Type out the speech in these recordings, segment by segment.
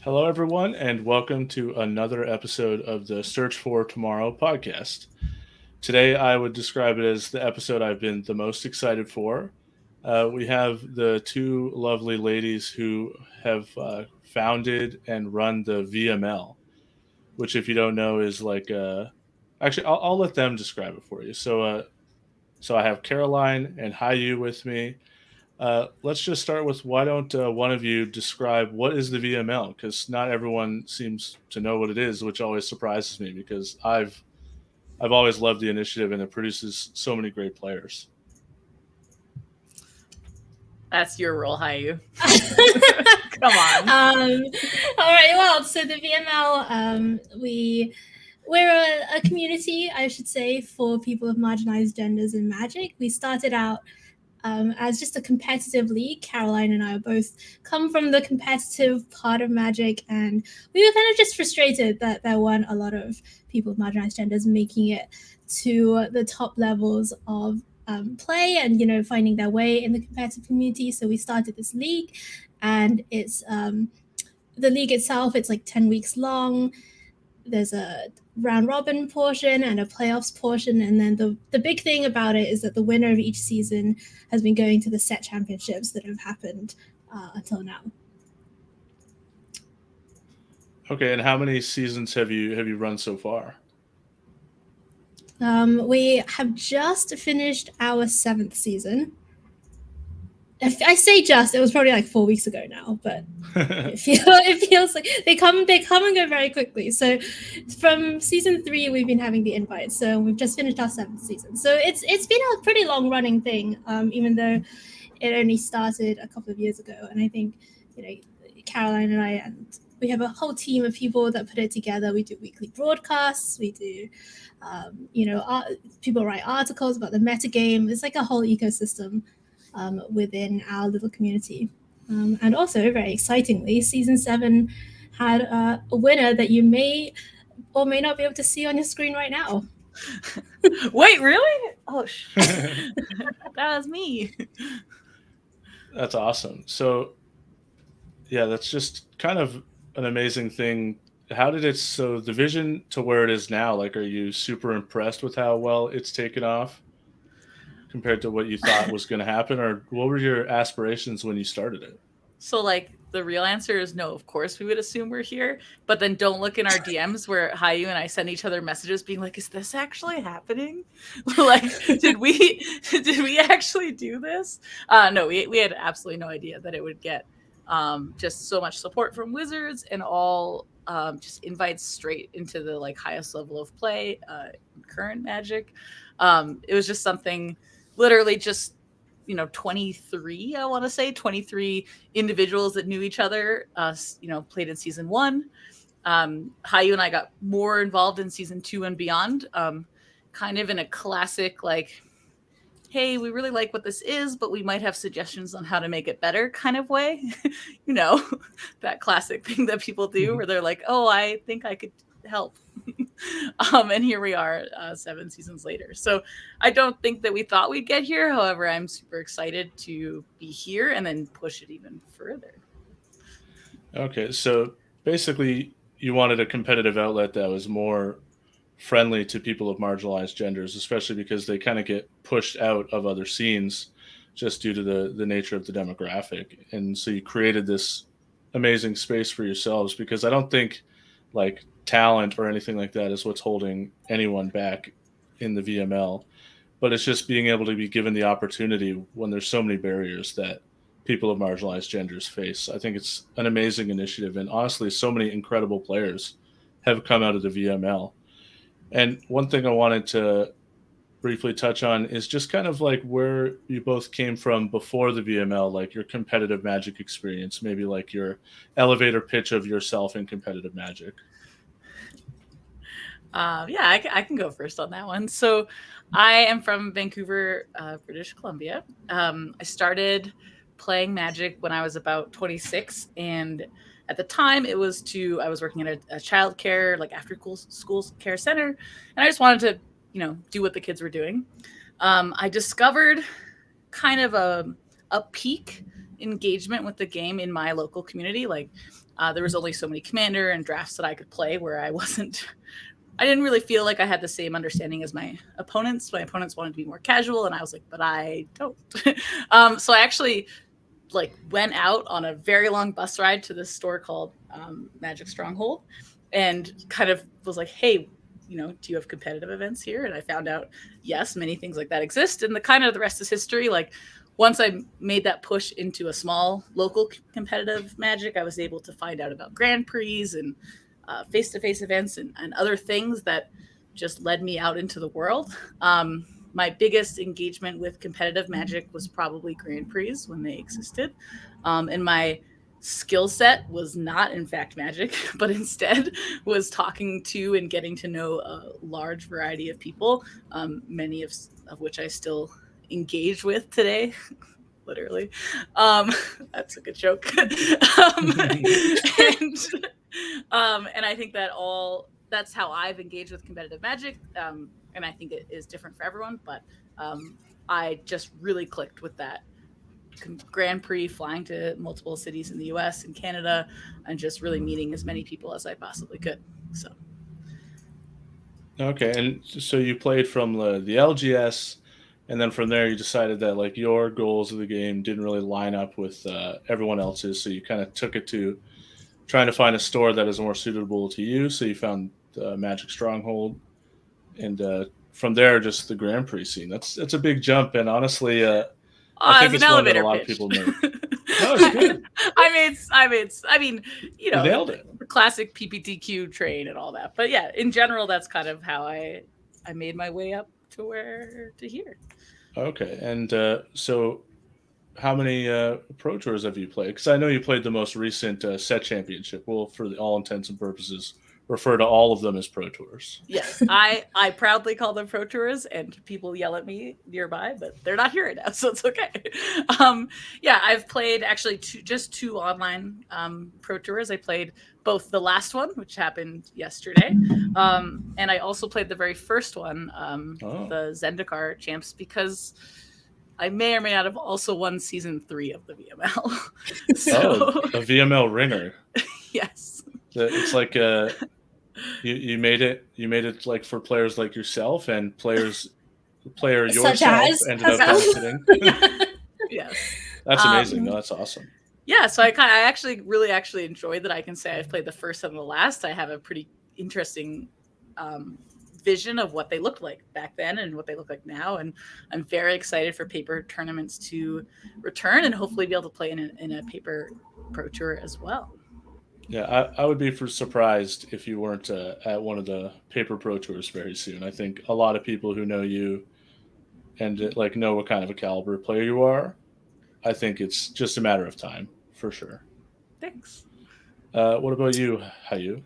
Hello, everyone, and welcome to another episode of the Search for Tomorrow podcast. Today, I would describe it as the episode I've been the most excited for. We have the two lovely ladies who have founded and run the VML, which, if you don't know, is like actually, I'll let them describe it for you. So I have Caroline and Haiyue with me. Let's just start with why don't one of you describe what is the VML? Because not everyone seems to know what it is, which always surprises me because I've always loved the initiative and it produces so many great players. That's your role, Haiyue. Come on. All right. Well, so the VML, we're a community, I should say, for people of marginalized genders in Magic. We started out as just a competitive league. Caroline and I both come from the competitive part of Magic, and we were kind of just frustrated that there weren't a lot of people of marginalized genders making it to the top levels of play and finding their way in the competitive community. So we started this league, and it's the league itself. It's like 10 weeks long. There's a round robin portion and a playoffs portion, and then the big thing about it is that the winner of each season has been going to the set championships that have happened until now. Okay, and how many seasons have you run so far? We have just finished our 7th season. I say just, it was probably like 4 weeks ago now, but it feels like they come and go very quickly. So from season 3, we've been having the invites. So we've just finished our 7th season. So it's been a pretty long running thing, even though it only started a couple of years ago. And I think, Caroline and I, and we have a whole team of people that put it together. We do weekly broadcasts. We do, people write articles about the metagame. It's like a whole ecosystem within our little community. And also, very excitingly, season 7 had a winner that you may or may not be able to see on your screen right now. Wait, really? Oh, that was me. That's awesome. So, yeah, that's just kind of an amazing thing. How did the vision to where it is now? Like, are you super impressed with how well it's taken off compared to what you thought was going to happen, or what were your aspirations when you started it? So, like, the real answer is no. Of course, we would assume we're here, but then don't look in our DMs where Haiyue and I send each other messages, being like, "Is this actually happening? Like, did we actually do this?" No, we had absolutely no idea that it would get just so much support from Wizards and all just invites straight into the like highest level of play in current Magic. It was just something, literally just 23, I want to say 23 individuals that knew each other, played in season 1. Haiyue and I got more involved in season 2 and beyond, kind of in a classic, like, hey, we really like what this is, but we might have suggestions on how to make it better kind of way. That classic thing that people do where they're like, oh, I think I could help. And here we are 7 seasons later. So I don't think that we thought we'd get here. However, I'm super excited to be here and then push it even further. Okay, so basically, you wanted a competitive outlet that was more friendly to people of marginalized genders, especially because they kind of get pushed out of other scenes just due to the nature of the demographic. And so you created this amazing space for yourselves, because I don't think like talent or anything like that is what's holding anyone back in the VML, but it's just being able to be given the opportunity when there's so many barriers that people of marginalized genders face. I think it's an amazing initiative, and honestly, so many incredible players have come out of the VML. And one thing I wanted to briefly touch on is just kind of like where you both came from before the VML, like your competitive Magic experience, maybe like your elevator pitch of yourself in competitive Magic. Yeah, I can go first on that one. So I am from Vancouver, British Columbia. I started playing Magic when I was about 26, and at the time I was working at a child care, like after school care center, and I just wanted to do what the kids were doing. I discovered kind of a peak engagement with the game in my local community. Like there was only so many commander and drafts that I could play where I didn't really feel like I had the same understanding as my opponents. My opponents wanted to be more casual, and I was like, but I don't. So I actually like went out on a very long bus ride to this store called Magic Stronghold, and kind of was like, hey, you know, do you have competitive events here? And I found out, yes, many things like that exist. And the rest is history. Like once I made that push into a small local competitive Magic, I was able to find out about Grand Prix and face-to-face events and other things that just led me out into the world. My biggest engagement with competitive Magic was probably Grand Prix when they existed. And my skill set was not, in fact, Magic, but instead was talking to and getting to know a large variety of people, many of which I still engage with today. Literally. That's a good joke. And I think that's how I've engaged with competitive Magic. And I think it is different for everyone, but I just really clicked with that Grand Prix, flying to multiple cities in the US and Canada, and just really meeting as many people as I possibly could. So. Okay, and so you played from the LGS, and then from there you decided that like your goals of the game didn't really line up with everyone else's, so you kind of took it to trying to find a store that is more suitable to you. So you found Magic Stronghold, and from there just the Grand Prix scene. That's a big jump, and honestly, I think it's one that a lot of people make. No, it's good. I mean, you know, you nailed it. The classic PPTQ train and all that. But yeah, in general, that's kind of how I made my way up to here. Okay, and so how many Pro Tours have you played? Because I know you played the most recent Set Championship. Well, for all intents and purposes, refer to all of them as Pro Tours. Yes, I proudly call them Pro Tours, and people yell at me nearby, but they're not here right now, so it's okay. Yeah, I've played actually just two online Pro Tours. I played both the last one, which happened yesterday, and I also played the very first one, the Zendikar Champs, because I may or may not have also won season 3 of the VML. A VML ringer. Yes. It's like you made it like for players like yourself, and player yourself ended up benefiting. Yes. That's amazing. No, that's awesome. Yeah, so I actually really enjoyed that. I can say I've played the first and the last. I have a pretty interesting vision of what they looked like back then and what they look like now, and I'm very excited for paper tournaments to return and hopefully be able to play in a paper Pro Tour as well. Yeah, I would be surprised if you weren't at one of the paper Pro Tours very soon. I think a lot of people who know you and like know what kind of a caliber player you are, I think it's just a matter of time for sure. Thanks. What about you, Haiyue?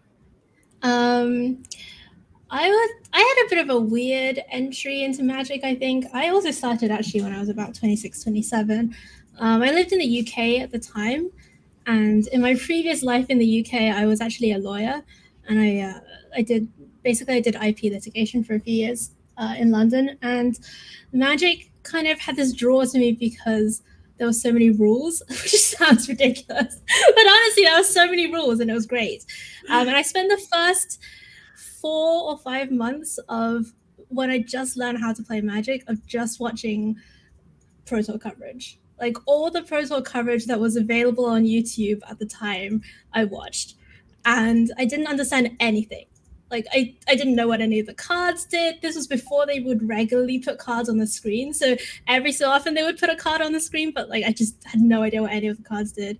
I had a bit of a weird entry into Magic, I think. I also started actually when I was about 26, 27. I lived in the UK at the time, and in my previous life in the UK, I was actually a lawyer, and I did IP litigation for a few years in London, and Magic kind of had this draw to me because there were so many rules, which sounds ridiculous, but honestly, there were so many rules, and it was great. And I spent the first 4 or 5 months of when I just learned how to play Magic of just watching Pro Tour coverage. Like all the Pro Tour coverage that was available on YouTube at the time, I watched. And I didn't understand anything. Like I didn't know what any of the cards did. This was before they would regularly put cards on the screen. So every so often they would put a card on the screen, but like I just had no idea what any of the cards did.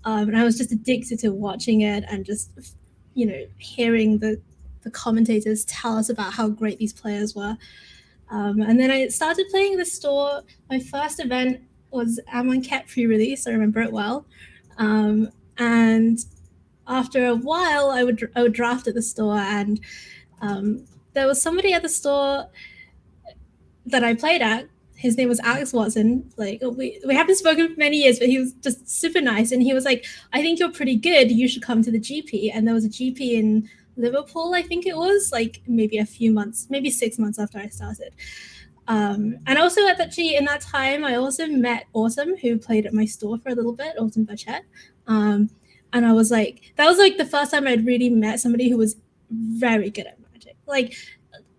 And I was just addicted to watching it and just, you know, hearing the commentators tell us about how great these players were. And then I started playing the store. My first event was Amonkhet pre-release. I remember it well. And after a while, I would draft at the store, and there was somebody at the store that I played at. His name was Alex Watson. Like we haven't spoken for many years, but he was just super nice. And he was like, "I think you're pretty good. You should come to the GP." And there was a GP in Liverpool, I think it was, like maybe a few months, maybe 6 months after I started. And also actually in that time, I also met Autumn, who played at my store for a little bit, Autumn Bachette. And I was like, that was like the first time I'd really met somebody who was very good at Magic. Like,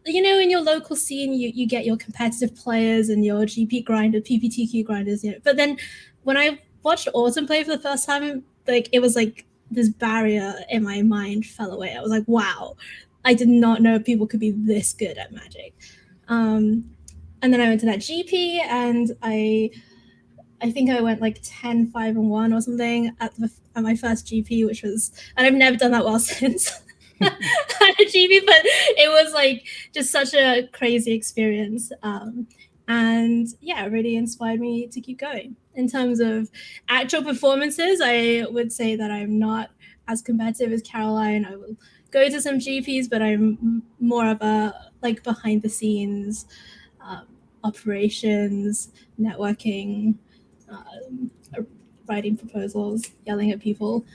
you know, in your local scene, you get your competitive players and your GP grinders, PPTQ grinders, you know. But then when I watched Autumn play for the first time, like it was like this barrier in my mind fell away. I was like, wow, I did not know people could be this good at Magic. And then I went to that GP, and I think I went like 10, 5, and 1 or something at my first GP, which was, and I've never done that well since at a GP, but it was like just such a crazy experience. And yeah, it really inspired me to keep going. In terms of actual performances, I would say that I'm not as competitive as Caroline. I will go to some GPs, but I'm more of a like behind the scenes, operations, networking, writing proposals, yelling at people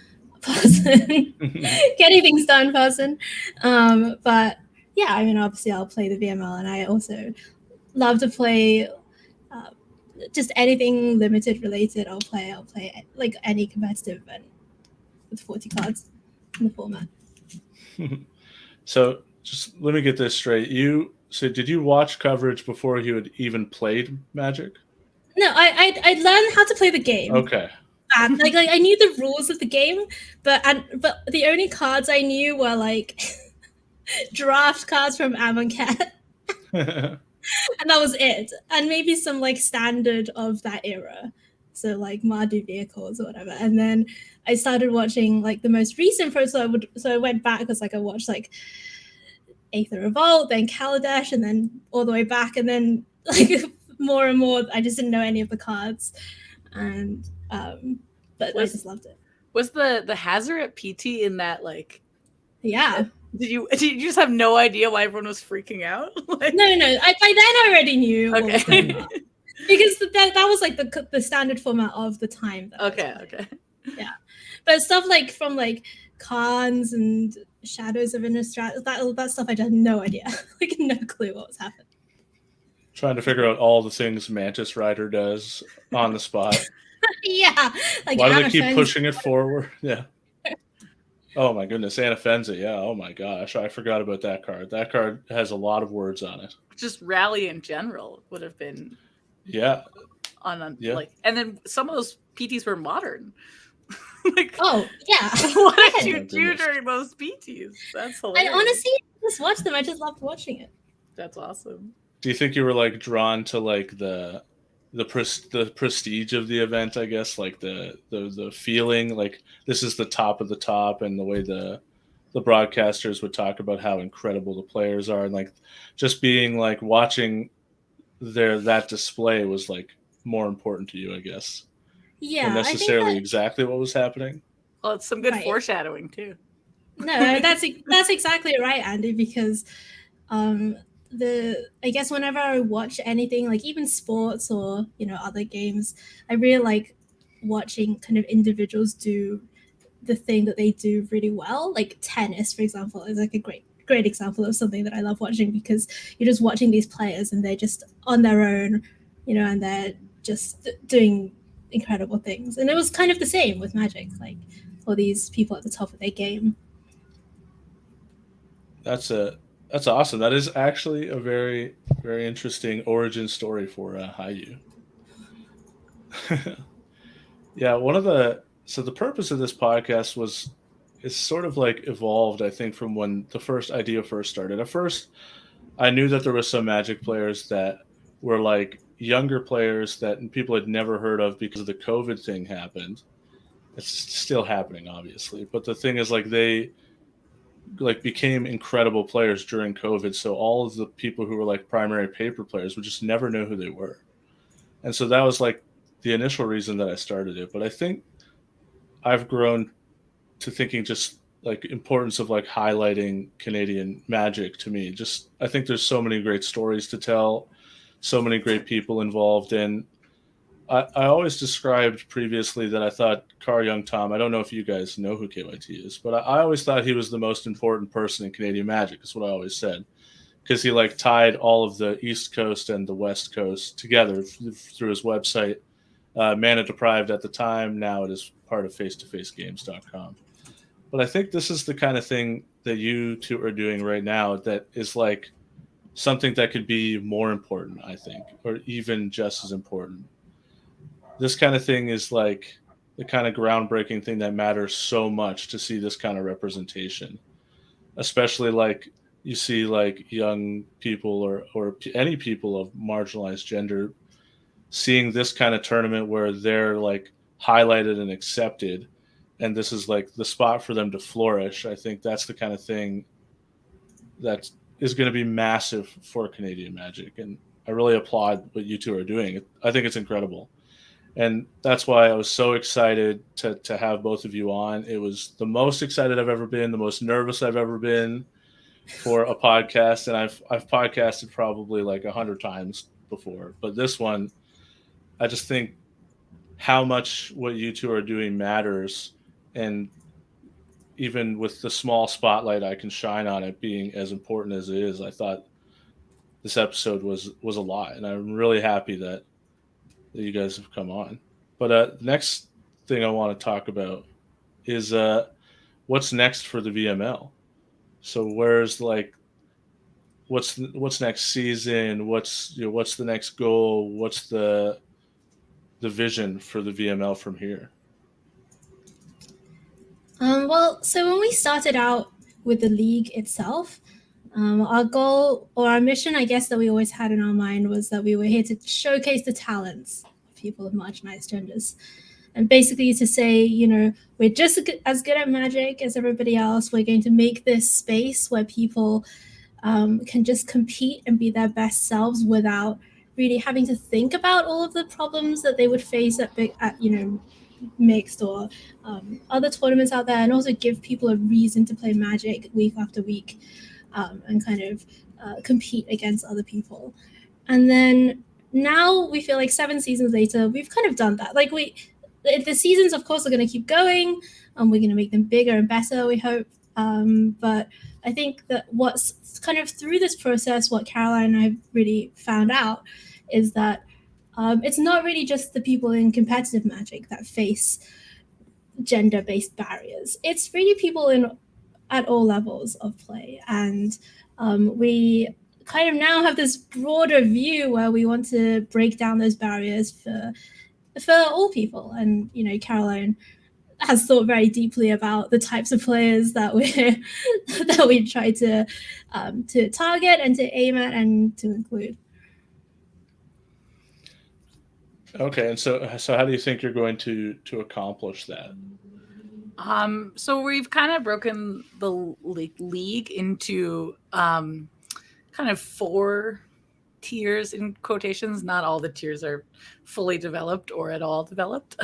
person, getting things done person. But yeah, I mean, obviously I'll play the VML, and I also love to play just anything limited related. I'll play like any competitive event with 40 cards in the format. So just let me get this straight. So did you watch coverage before you had even played Magic? No, I learned how to play the game. Okay. Like I knew the rules of the game, but the only cards I knew were like draft cards from Amonkhet. And that was it. And maybe some like standard of that era. So like Mardu vehicles or whatever. And then I started watching like the most recent pro, so I went back because like I watched like Aether Revolt, then Kaladesh, and then all the way back, and then like more and more I just didn't know any of the cards. And but I just loved it. Was the Hazoret PT in that like yeah. Did you just have no idea why everyone was freaking out? Like... No. By then I already knew what was going on. Because that was like the standard format of the time. Okay. Yeah, but stuff like from like Khans and Shadows of Innistrad, that stuff I just had no idea, like no clue what was happening. Trying to figure out all the things Mantis Rider does on the spot. Yeah, like why do they keep pushing it forward? Yeah. Oh my goodness, Anafenza, yeah. Oh my gosh, I forgot about that card. That card has a lot of words on it. Just Rally in general would have been. Yeah. Like, and then some of those PTs were modern. Like, oh yeah. What did you do during those PTs? That's hilarious. I honestly just watched them. I just loved watching it. That's awesome. Do you think you were like drawn to like the prestige of the event, I guess, like the feeling like this is the top of the top, and the way the broadcasters would talk about how incredible the players are, and like just being like watching that display was like more important to you, I guess. Yeah, than necessarily exactly what was happening. Well, it's some good foreshadowing too. No, that's exactly right, Andy, because I guess whenever I watch anything, like even sports or other games, I really like watching kind of individuals do the thing that they do really well. Like tennis, for example, is like a great example of something that I love watching, because you're just watching these players and they're just on their own, and they're just doing incredible things. And it was kind of the same with Magic, like all these people at the top of their game. That's awesome. That is actually a very, very interesting origin story for Haiyue. Yeah, so the purpose of this podcast is sort of like evolved, I think, from when the first idea first started. At first, I knew that there were some Magic players that were like younger players that people had never heard of because the COVID thing happened. It's still happening, obviously, but the thing is, like, they like became incredible players during COVID. So all of the people who were like primary paper players would just never know who they were. And so that was like the initial reason that I started it. But I think I've grown to thinking just like importance of like highlighting Canadian Magic to me. Just, I think there's so many great stories to tell, so many great people involved in. I always described previously that I thought Carl Young Tom, I don't know if you guys know who KYT is, but I always thought he was the most important person in Canadian Magic. Is what I always said. because he like tied all of the East Coast and the West Coast together through his website. Mana Deprived at the time, now it is part of face2facegames.com. But I think this is the kind of thing that you two are doing right now that is like something that could be more important, I think, or even just as important. This kind of thing is like the kind of groundbreaking thing that matters so much to see this kind of representation, especially like you see like young people or any people of marginalized gender seeing this kind of tournament where they're like highlighted and accepted, and this is like the spot for them to flourish. I think that's the kind of thing that is going to be massive for Canadian Magic, and I really applaud what you two are doing. I think it's incredible, and that's why I was so excited to have both of you on. It was the most excited I've ever been, the most nervous I've ever been for a podcast, and I've podcasted probably like 100 times before, but this one, I just think how much what you two are doing matters, and even with the small spotlight I can shine on it being as important as it is, I thought this episode was a lot, and I'm really happy that you guys have come on. But the next thing I want to talk about is what's next for the VML. So where's like what's next season? What's the next goal? What's the vision for the VML from here? Well, so when we started out with the league itself, our goal or our mission, I guess, that we always had in our mind was that we were here to showcase the talents of people of marginalized genders. And basically to say, you know, we're just as good at Magic as everybody else. We're going to make this space where people can just compete and be their best selves without really having to think about all of the problems that they would face at mixed or other tournaments out there, and also give people a reason to play Magic week after week and kind of compete against other people. And then now we feel like 7 seasons later, we've kind of done that. Like the seasons, of course, are going to keep going, and we're going to make them bigger and better, we hope. But I think that what's kind of through this process, what Caroline and I really found out is that it's not really just the people in competitive Magic that face gender-based barriers. It's really people at all levels of play. And we kind of now have this broader view where we want to break down those barriers for all people. And, you know, Caroline has thought very deeply about the types of players that we try to target and to aim at and to include. Okay, and so how do you think you're going to accomplish that? So we've kind of broken the league into kind of 4 tiers in quotations. Not all the tiers are fully developed or at all developed.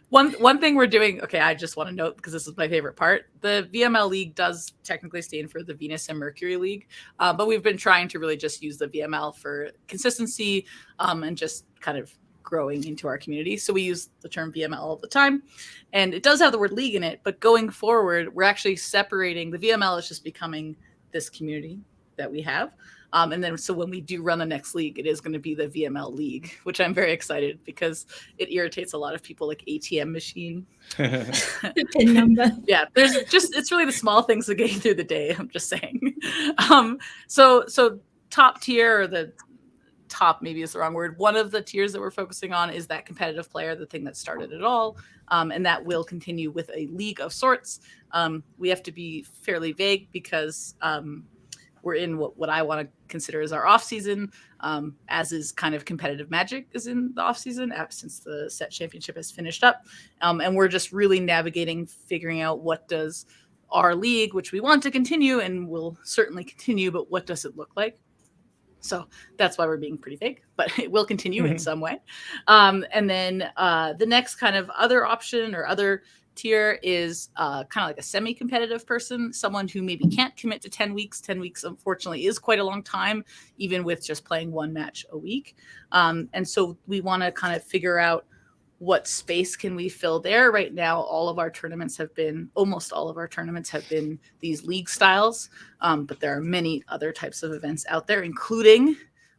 One thing we're doing, okay, I just want to note, because this is my favorite part, the VML League does technically stand for the Venus and Mercury League, but we've been trying to really just use the VML for consistency and just kind of growing into our community. So we use the term VML all the time, and it does have the word league in it, but going forward, we're actually separating. The VML is just becoming this community that we have. And then so when we do run the next league, it is going to be the VML League, which I'm very excited because it irritates a lot of people, like ATM machine. PIN number. Yeah, it's really the small things that get you through the day. I'm just saying. So top tier, or the top maybe is the wrong word. One of the tiers that we're focusing on is that competitive player, the thing that started it all. And that will continue with a league of sorts. We have to be fairly vague because we're in what I want to consider as our off season, as is kind of competitive Magic is in the off season since the set championship has finished up. And we're just really navigating, figuring out what does our league, which we want to continue and will certainly continue, but what does it look like? So that's why we're being pretty vague, but it will continue in some way. And then the next kind of other option or other tier is kind of like a semi-competitive person, someone who maybe can't commit to 10 weeks. 10 weeks, unfortunately, is quite a long time, even with just playing 1 match a week. And so we want to kind of figure out what space can we fill there. Right now, almost all of our tournaments have been these league styles, but there are many other types of events out there, including,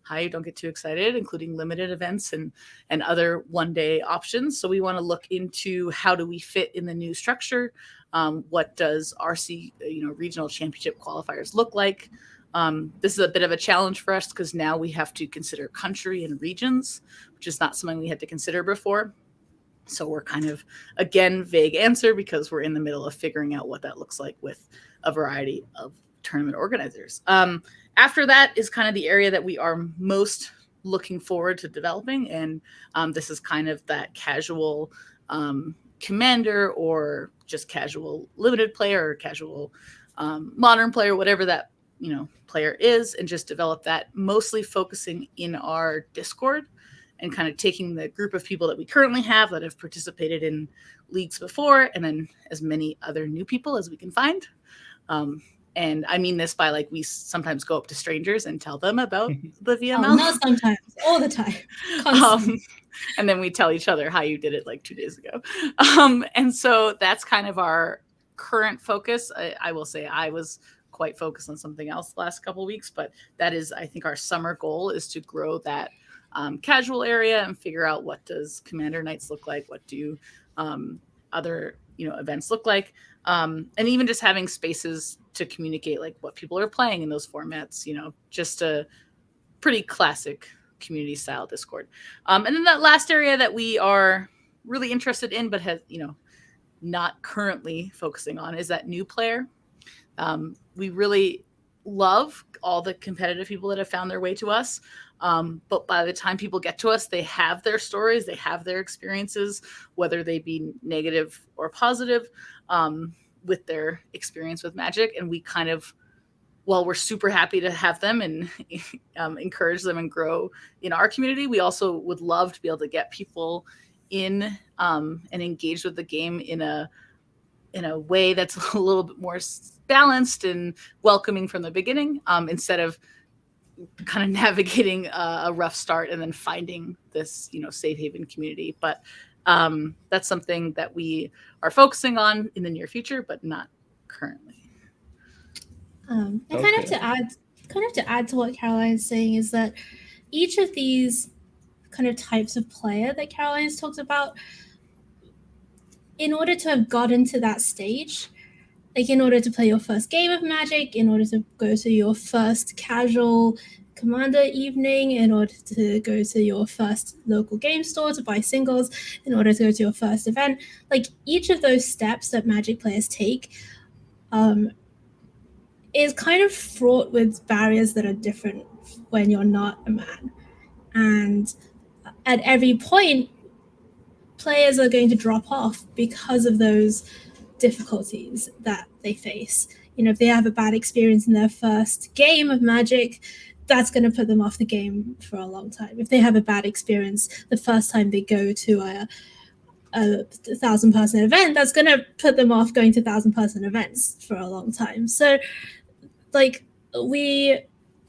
don't get too excited, including limited events and other one-day options. So we want to look into how do we fit in the new structure. What does RC, regional championship qualifiers look like? This is a bit of a challenge for us because now we have to consider country and regions, which is not something we had to consider before. So we're kind of, again, vague answer because we're in the middle of figuring out what that looks like with a variety of tournament organizers. After that is kind of the area that we are most looking forward to developing. And this is kind of that casual commander or just casual limited player or casual modern player, whatever that player is, and just develop that, mostly focusing in our Discord and kind of taking the group of people that we currently have that have participated in leagues before, and then as many other new people as we can find. And I mean this by, like, we sometimes go up to strangers and tell them about the VML. Oh, not sometimes, all the time. And then we tell each other how you did it like 2 days ago. And so that's kind of our current focus. I will say I was quite focused on something else the last couple of weeks, but that is, I think, our summer goal is to grow that casual area and figure out what does Commander Nights look like, what do other events look like, and even just having spaces to communicate like what people are playing in those formats, just a pretty classic community style Discord. And then that last area that we are really interested in but has not currently focusing on is that new player. We really love all the competitive people that have found their way to us. But by the time people get to us, they have their stories, they have their experiences, whether they be negative or positive, with their experience with Magic. And we kind of, while we're super happy to have them and encourage them and grow in our community, we also would love to be able to get people in and engage with the game in a way that's a little bit more balanced and welcoming from the beginning, instead of kind of navigating a rough start and then finding this, safe haven community. But that's something that we are focusing on in the near future, but not currently. And kind of to add to what Caroline is saying is that each of these kind of types of player that Caroline has talked about, in order to have gotten to that stage, like in order to play your first game of Magic, in order to go to your first casual Commander evening, in order to go to your first local game store to buy singles, in order to go to your first event, like each of those steps that Magic players take is kind of fraught with barriers that are different when you're not a man. And at every point, players are going to drop off because of those difficulties that they face. If they have a bad experience in their first game of Magic, that's going to put them off the game for a long time. If they have a bad experience the first time they go to a 1,000-person event, that's going to put them off going to 1,000-person events for a long time. So, like, we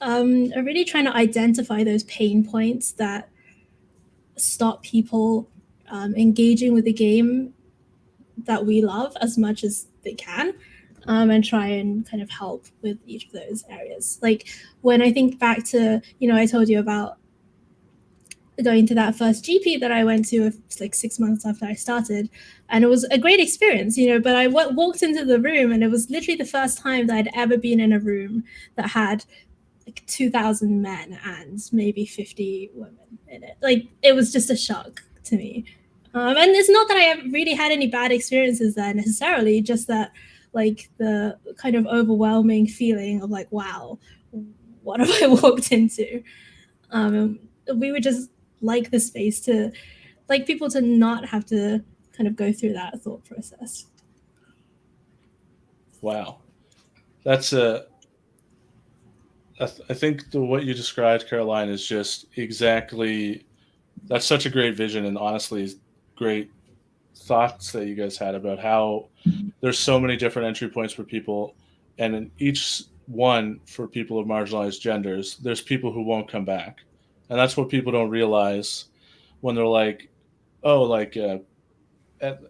are really trying to identify those pain points that stop people engaging with the game that we love as much as they can, and try and kind of help with each of those areas. Like when I think back to, I told you about going to that first GP that I went to like 6 months after I started, and it was a great experience, but I walked into the room and it was literally the first time that I'd ever been in a room that had like 2,000 men and maybe 50 women in it. Like it was just a shock to me. And it's not that I really had any bad experiences there necessarily, just that like the kind of overwhelming feeling of like, wow, what have I walked into? We would just like the space to, like people to not have to kind of go through that thought process. Wow. That's I think what you described, Caroline, is just exactly, that's such a great vision, and honestly great thoughts that you guys had about how there's so many different entry points for people, and in each one for people of marginalized genders, there's people who won't come back. And that's what people don't realize when they're like, oh, like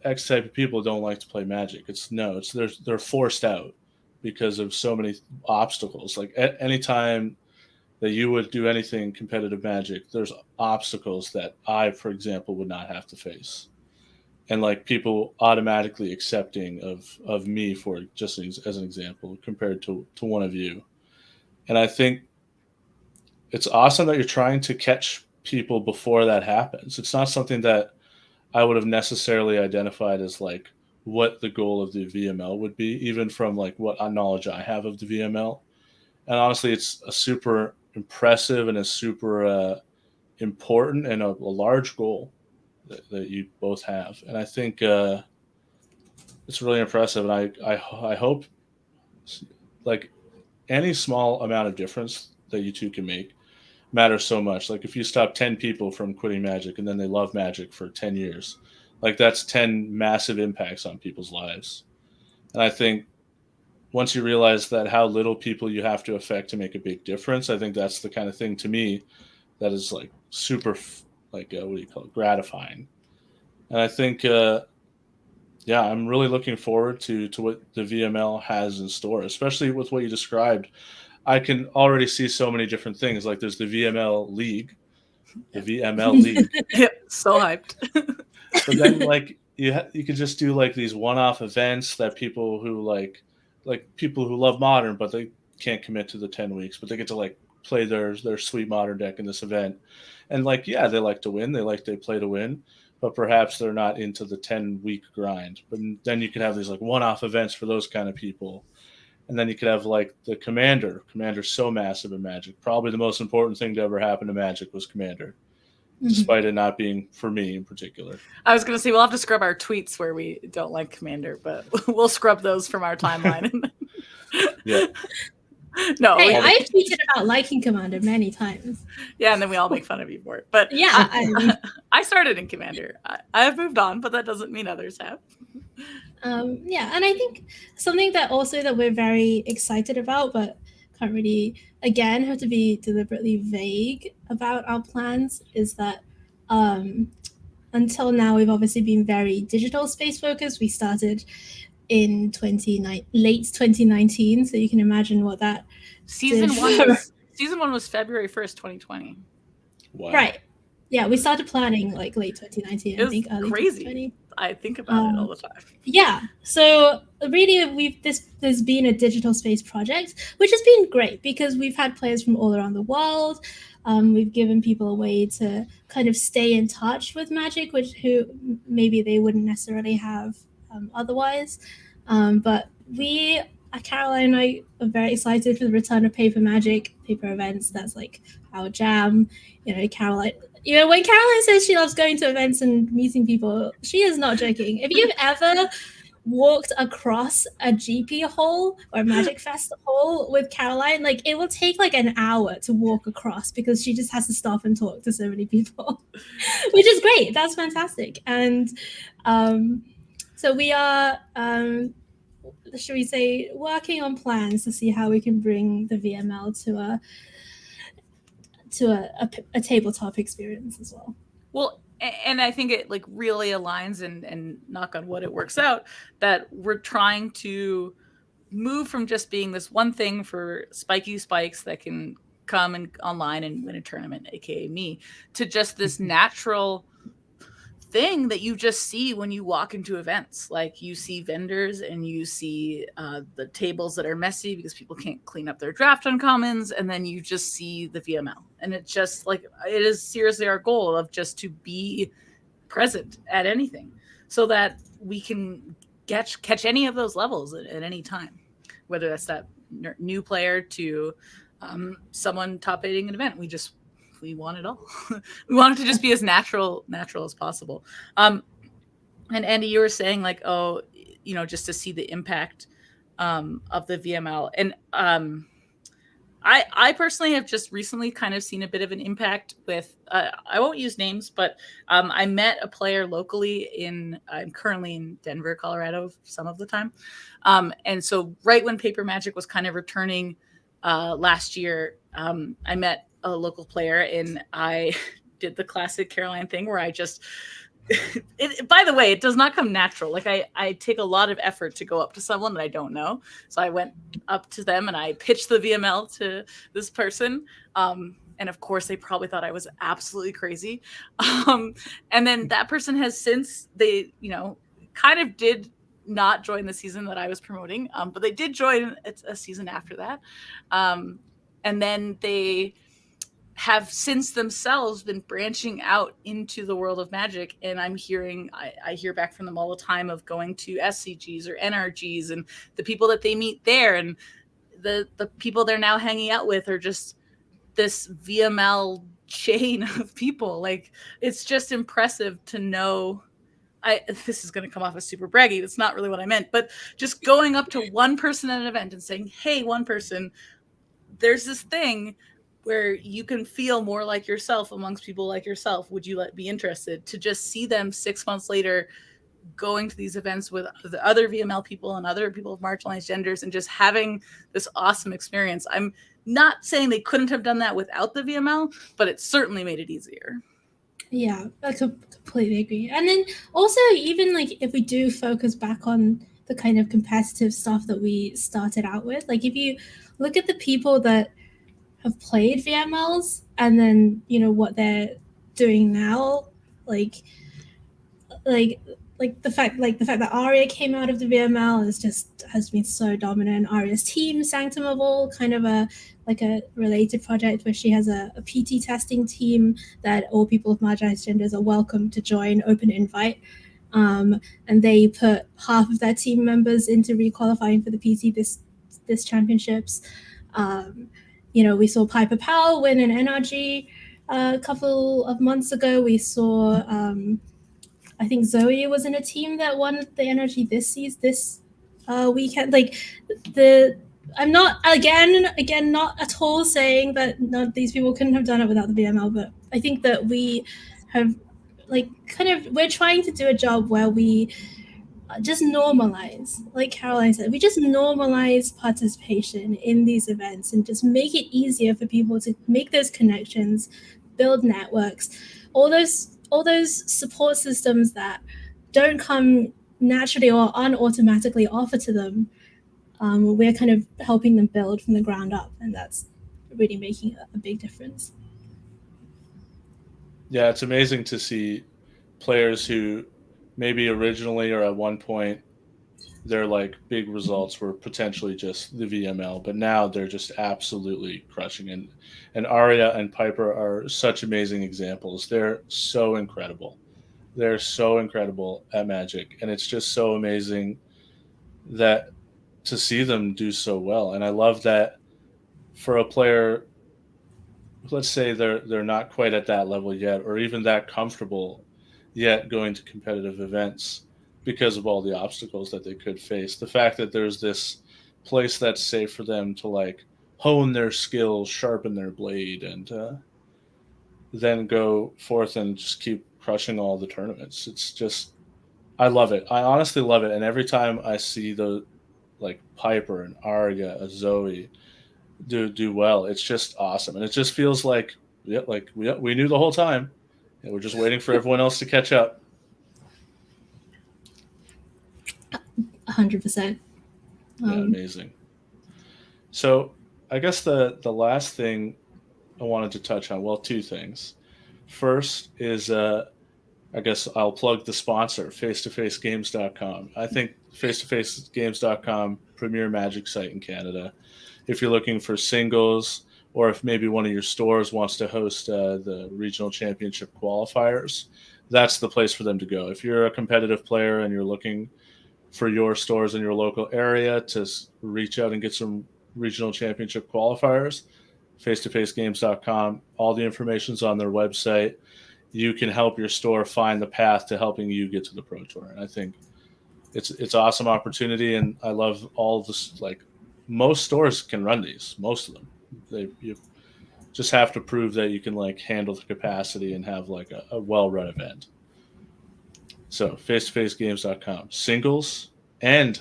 X type of people don't like to play Magic. It's no, it's they're forced out because of so many obstacles. Like anytime that you would do anything competitive Magic, there's obstacles that I, for example, would not have to face, and like people automatically accepting of me for just as an example compared to one of you. And I think it's awesome that you're trying to catch people before that happens. It's not something that I would have necessarily identified as like what the goal of the VML would be, even from like what knowledge I have of the VML. And honestly, it's a super impressive and a super important and a large goal that you both have. And I think it's really impressive. And I hope like any small amount of difference that you two can make matters so much. Like if you stop 10 people from quitting Magic and then they love Magic for 10 years, like that's 10 massive impacts on people's lives. And I think once you realize that how little people you have to affect to make a big difference, I think that's the kind of thing to me that is like super like what do you call it, gratifying. And I think yeah, I'm really looking forward to what the VML has in store, especially with what you described. I can already see so many different things. Like there's the VML League, the VML League, Yeah, so hyped. but then like you could just do like these one-off events that people who like people who love modern, but they can't commit to the 10 weeks, but they get to like play their sweet modern deck in this event, and like yeah, they like to win, they play to win, but perhaps they're not into the 10-week grind. But then you could have these like one-off events for those kind of people. And then you could have like the Commander. Commander's so massive in Magic. Probably the most important thing to ever happen to Magic was Commander, despite it not being for me in particular. I was going to say we'll have to scrub our tweets where we don't like Commander, but we'll scrub those from our timeline. Yeah. No, hey, I've tweeted about liking Commander many times. Yeah, and then we all make fun of you for it. But yeah, I started in Commander. I have moved on, but that doesn't mean others have. Yeah, and I think something that also that we're very excited about, but can't really, again, have to be deliberately vague about our plans, is that until now we've obviously been very digital space focused. We started in late 2019, so you can imagine what that season one was February 1st, 2020. Wow. Right. Yeah, we started planning like late 2019. It was I think early crazy. 2020. I think about it all the time. Yeah. So really, there's been a digital space project, which has been great because we've had players from all around the world. We've given people a way to kind of stay in touch with Magic, who maybe they wouldn't necessarily have otherwise. But Caroline and I are very excited for the return of paper events. That's like our jam. Caroline. When Caroline says she loves going to events and meeting people, she is not joking. If you've ever walked across a GP hall or a Magic Fest hall with Caroline, like it will take like an hour to walk across because she just has to stop and talk to so many people, which is great. That's fantastic. And so we are, should we say, working on plans to see how we can bring the VML to a tabletop experience as well. Well, and I think it like really aligns and knock on wood, it works out that we're trying to move from just being this one thing for spiky spikes that can come and online and win a tournament, aka me, to just this natural thing that you just see when you walk into events. Like you see vendors and you see the tables that are messy because people can't clean up their draft uncommons, and then you just see the VML, and it's just like it is seriously our goal of just to be present at anything so that we can catch any of those levels at any time, whether that's that new player to someone top 8ing an event. We want it all. We want it to just be as natural as possible. And Andy, you were saying like, just to see the impact of the VML. And I personally have just recently kind of seen a bit of an impact with, I won't use names, but I met a player locally I'm currently in Denver, Colorado some of the time. And so right when Paper Magic was kind of returning last year, I met a local player and I did the classic Caroline thing where I just By the way, it does not come natural. Like I take a lot of effort to go up to someone that I don't know. So I went up to them and I pitched the VML to this person. And of course, they probably thought I was absolutely crazy. And then that person has since they, kind of did not join the season that I was promoting, but they did join a season after that. And then they have since themselves been branching out into the world of Magic, and I hear back from them all the time of going to SCGs or NRGs and the people that they meet there, and the people they're now hanging out with are just this VML chain of people. Like, it's just impressive to know. This is going to come off as super braggy. That's not really what I meant, but just going up to one person at an event and saying, "Hey, one person, there's this thing where you can feel more like yourself amongst people like yourself. Would you be interested?" To just see them 6 months later going to these events with the other VML people and other people of marginalized genders and just having this awesome experience. I'm not saying they couldn't have done that without the VML, but it certainly made it easier. Yeah, I completely agree. And then also, even like if we do focus back on the kind of competitive stuff that we started out with, like if you look at the people that have played VMLs and then what they're doing now, like the fact that Aria came out of the VML has been so dominant. Aria's team, Sanctum of All, kind of a related project where she has a PT testing team that all people of marginalized genders are welcome to join, open invite. And they put half of their team members into requalifying for the PT this championships. We saw Piper Powell win an NRG a couple of months ago. We saw I think Zoe was in a team that won the NRG this weekend. Like I'm not again not at all saying that none of these people couldn't have done it without the VML, but I think that we have we're trying to do a job where we just normalize, like Caroline said, we just normalize participation in these events and just make it easier for people to make those connections, build networks, all those support systems that don't come naturally or unautomatically offered to them. We're kind of helping them build from the ground up, and that's really making a big difference. Yeah, it's amazing to see players who maybe originally or at one point their like big results were potentially just the VML, but now they're just absolutely crushing. And Arya and Piper are such amazing examples. They're so incredible. They're so incredible at Magic, and it's just so amazing that to see them do so well. And I love that for a player, let's say they're not quite at that level yet, or even that comfortable yet going to competitive events because of all the obstacles that they could face. The fact that there's this place that's safe for them to like hone their skills, sharpen their blade, and then go forth and just keep crushing all the tournaments. It's just, I love it. I honestly love it. And every time I see the like Piper and Arya, Zoe do well, it's just awesome. And it just feels like, yeah, like we knew the whole time, and we're just waiting for everyone else to catch up. 100%. Yeah, amazing. So I guess the last thing I wanted to touch on, well, two things. First is I guess I'll plug the sponsor, face2facegames.com. I think face2facegames.com, premier Magic site in Canada. If you're looking for singles, or if maybe one of your stores wants to host the regional championship qualifiers, that's the place for them to go. If you're a competitive player and you're looking for your stores in your local area to reach out and get some regional championship qualifiers, face2facegames.com. All the information's on their website. You can help your store find the path to helping you get to the Pro Tour. And I think it's awesome opportunity, and I love all of this. Like, most stores can run these, most of them. You just have to prove that you can like handle the capacity and have like a well-run event. So face2facegames.com, singles and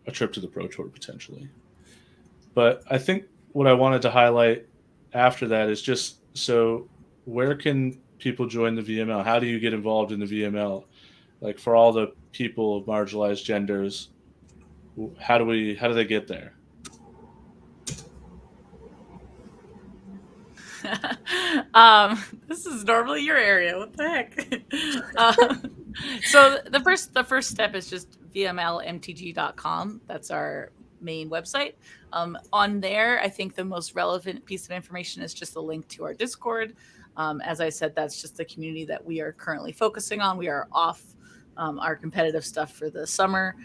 a trip to the Pro Tour potentially. But I think what I wanted to highlight after that is just, so where can people join the VML? How do you get involved in the VML? Like for all the people of marginalized genders, how do they get there? This is normally your area. What the heck? So the first step is just vmlmtg.com. That's our main website. On there, I think the most relevant piece of information is just a link to our Discord. As I said, that's just the community that we are currently focusing on. We are off our competitive stuff for the summer.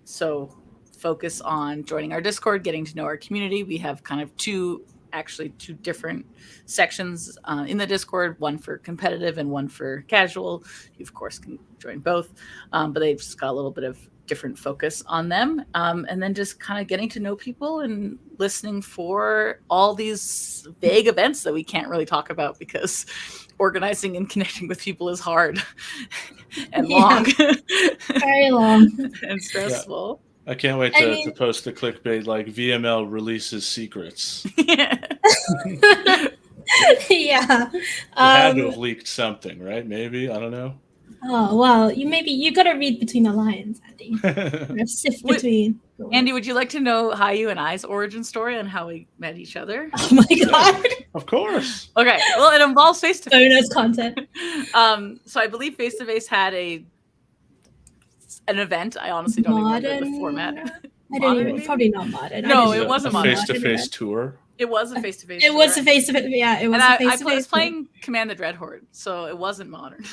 So focus on joining our Discord, getting to know our community. We have kind of two different sections in the Discord, one for competitive and one for casual. You, of course, can join both, but they've just got a little bit of different focus on them. And then just kind of getting to know people and listening for all these vague events that we can't really talk about because organizing and connecting with people is hard and long. Very long. And stressful. I can't wait to post the clickbait like VML releases secrets. Yeah. Yeah. It had to have leaked something, right? Maybe, I don't know. Oh well, you gotta read between the lines, Andy. Sift between. Andy, would you like to know Haiyue and I's origin story and how we met each other? Oh my god! Of course. Okay, well, it involves face-to-face. Bonus content. So I believe Face-to-Face had an event. I honestly don't remember the format. Probably not modern. No, it wasn't a face-to-face tour. It was a face-to-face. It was a face-to-face. Yeah, it was a face-to-face. I was playing Command the Dreadhorde, so it wasn't modern.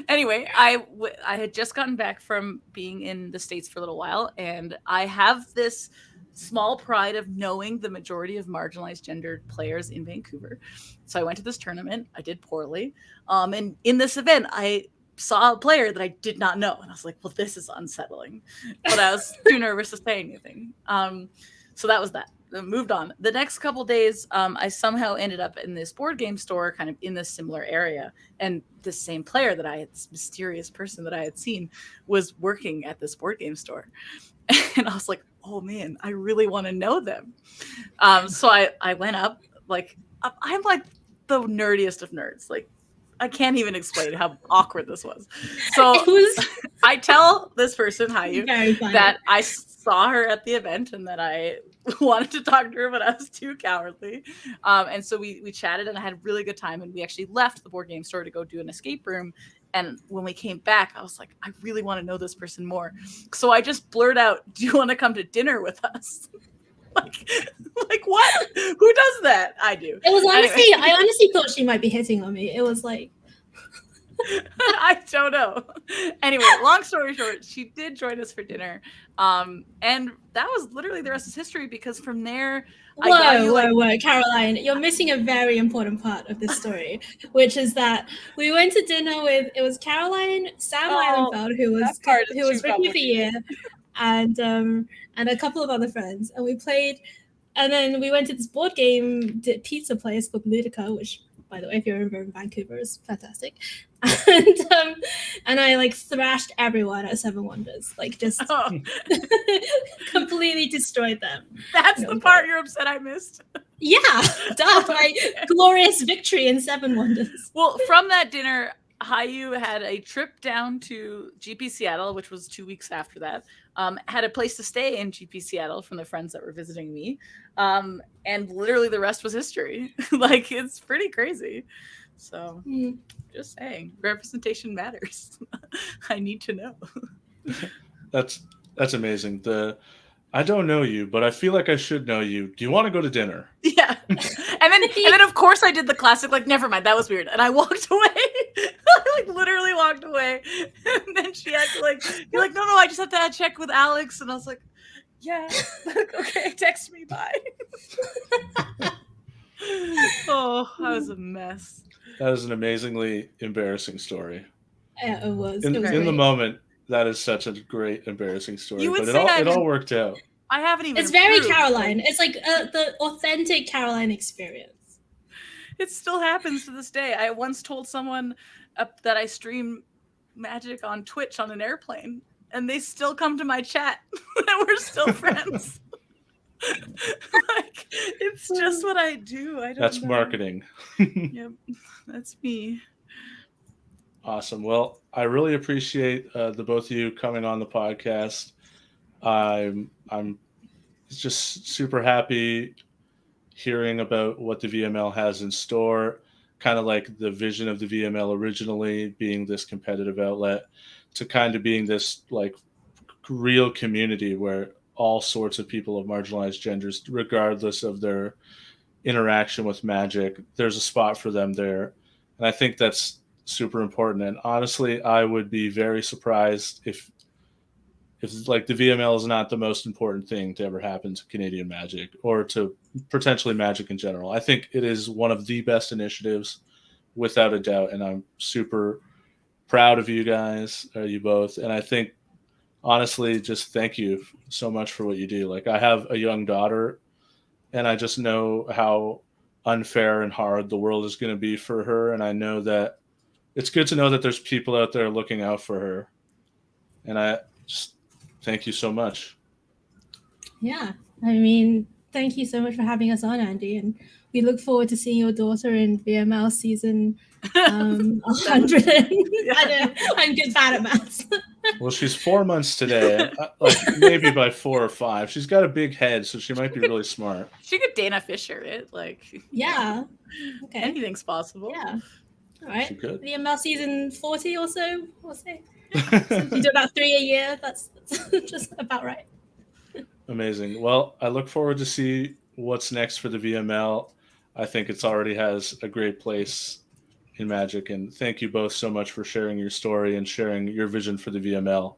Anyway, I had just gotten back from being in the States for a little while, and I have this small pride of knowing the majority of marginalized gendered players in Vancouver. So I went to this tournament. I did poorly. And in this event, I saw a player that I did not know. And I was like, well, this is unsettling. But I was too nervous to say anything. So that was that. Moved on. The next couple days, I somehow ended up in this board game store, kind of in this similar area. And this same player this mysterious person that I had seen, was working at this board game store. And I was like, oh man, I really want to know them. So I went up, like, I'm like the nerdiest of nerds. Like, I can't even explain how awkward this was. So I tell this person, Haiyue, that I saw her at the event and that I wanted to talk to her, but I was too cowardly. And so we chatted and I had a really good time. And we actually left the board game store to go do an escape room. And when we came back, I was like, I really want to know this person more. So I just blurred out, do you want to come to dinner with us? like what? Who does that? I do. It was honestly, anyway. I honestly thought she might be hitting on me. It was like, I don't know. Anyway, long story short, she did join us for dinner. And that was literally the rest is history because from there, Whoa, Caroline, you're missing a very important part of this story, which is that we went to dinner with, it was Caroline, Sam Eilenfeld, who was with me for a year, and a couple of other friends, and we played, and then we went to this board game pizza place called Ludica, which, by the way, if you're in Vancouver, is fantastic. And I like thrashed everyone at Seven Wonders, like just completely destroyed them. That's the part you're upset I missed. Yeah, my glorious victory in Seven Wonders. Well, from that dinner, Haiyue had a trip down to GP Seattle, which was 2 weeks after that. Had a place to stay in GP Seattle from the friends that were visiting me. And literally the rest was history. Like, it's pretty crazy. So just saying, representation matters. I need to know. That's amazing. I don't know you, but I feel like I should know you. Do you want to go to dinner? Yeah. And then of course I did the classic, like, never mind, that was weird. And I walked away. I literally walked away. And then she had to you're like, no, I just have to check with Alex. And I was like, yeah, okay, text me, bye. Oh, that was a mess. That is an amazingly embarrassing story. Yeah, it was. In the moment, that is such a great embarrassing story. But it all worked out. I haven't even. It's very Caroline. It's like the authentic Caroline experience. It still happens to this day. I once told someone that I stream Magic on Twitch on an airplane, and they still come to my chat, and we're still friends. Like, it's just what I do. I don't know. That's marketing. Yep, that's me. Awesome. Well, I really appreciate the both of you coming on the podcast. I'm just super happy hearing about what the VML has in store, kind of like the vision of the VML originally being this competitive outlet to kind of being this like real community where all sorts of people of marginalized genders, regardless of their interaction with magic, there's a spot for them there. And I think that's super important. And honestly, I would be very surprised if like the VML is not the most important thing to ever happen to Canadian Magic or to potentially Magic in general. I think it is one of the best initiatives without a doubt, and I'm super proud of you guys, you both. And I think honestly, just thank you so much for what you do. Like I have a young daughter, and I just know how unfair and hard the world is going to be for her, and I know that it's good to know that there's people out there looking out for her. And I just thank you so much. Yeah, I mean, thank you so much for having us on, Andy, and we look forward to seeing your daughter in VML season 100. I'm good bad at maths. Well, she's 4 months today, like maybe by 4 or 5. She's got a big head, so she might be really smart. She could Dana Fisher it, like Yeah. Okay. anything's possible. Yeah. All right. She could. VML season 40 or so, we'll say. So you do about 3 a year. That's just about right. Amazing. Well, I look forward to see what's next for the VML. I think it's already has a great place in Magic, and thank you both so much for sharing your story and sharing your vision for the VML.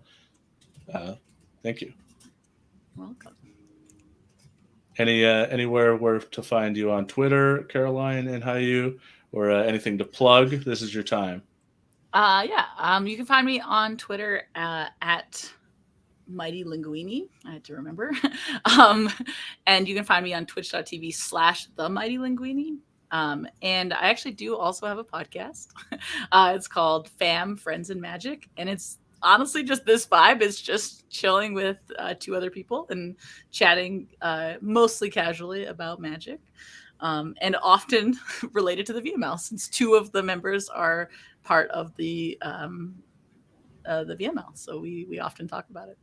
Thank you. Welcome. Anywhere where to find you on Twitter, Caroline and Haiyue, or anything to plug? This is your time. You can find me on Twitter at Mighty Linguini. I had to remember. And you can find me on twitch.tv/the Mighty Linguini. And I actually do also have a podcast. It's called Fam, Friends, and Magic. And it's honestly just this vibe. It's just chilling with 2 other people and chatting mostly casually about magic. And often related to the VML, since 2 of the members are part of the VML. So we often talk about it.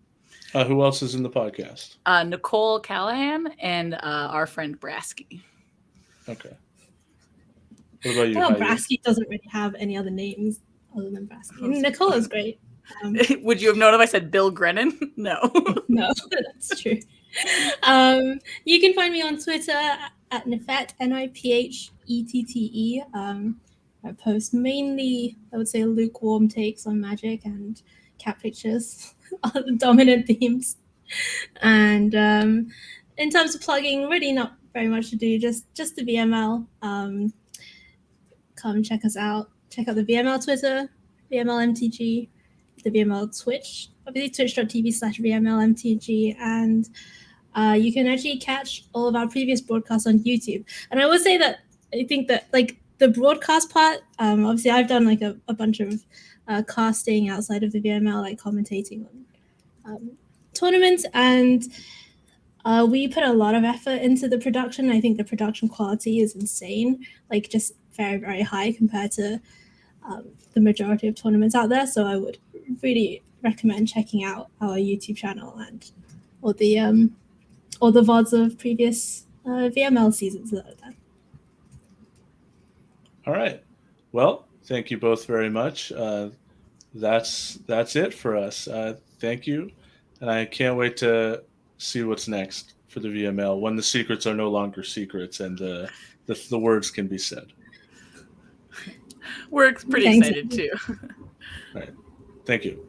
Who else is in the podcast? Nicole Callahan and our friend Brasky. Okay. What about you? Well, Brasky doesn't really have any other names other than Brasky. Nicole is great. Would you have known if I said Bill Grennan? No. No, that's true. You can find me on Twitter at Nifette, Nipphette. I post mainly, I would say, lukewarm takes on magic, and cat pictures are the dominant themes. And in terms of plugging, really not very much to do, just the VML. Come check us out. Check out the VML Twitter, VML MTG, the VML Twitch, obviously twitch.tv/VML MTG, and you can actually catch all of our previous broadcasts on YouTube. And I will say that I think that like the broadcast part, obviously I've done like a bunch of casting outside of the VML, like commentating on tournaments, and we put a lot of effort into the production. I think the production quality is insane, like just very, very high compared to the majority of tournaments out there. So I would really recommend checking out our YouTube channel and all the VODs of previous VML seasons that are there. All right. Well, thank you both very much. That's it for us. Thank you, and I can't wait to see what's next for the VML when the secrets are no longer secrets and the words can be said. We're pretty excited too. All right. Thank you.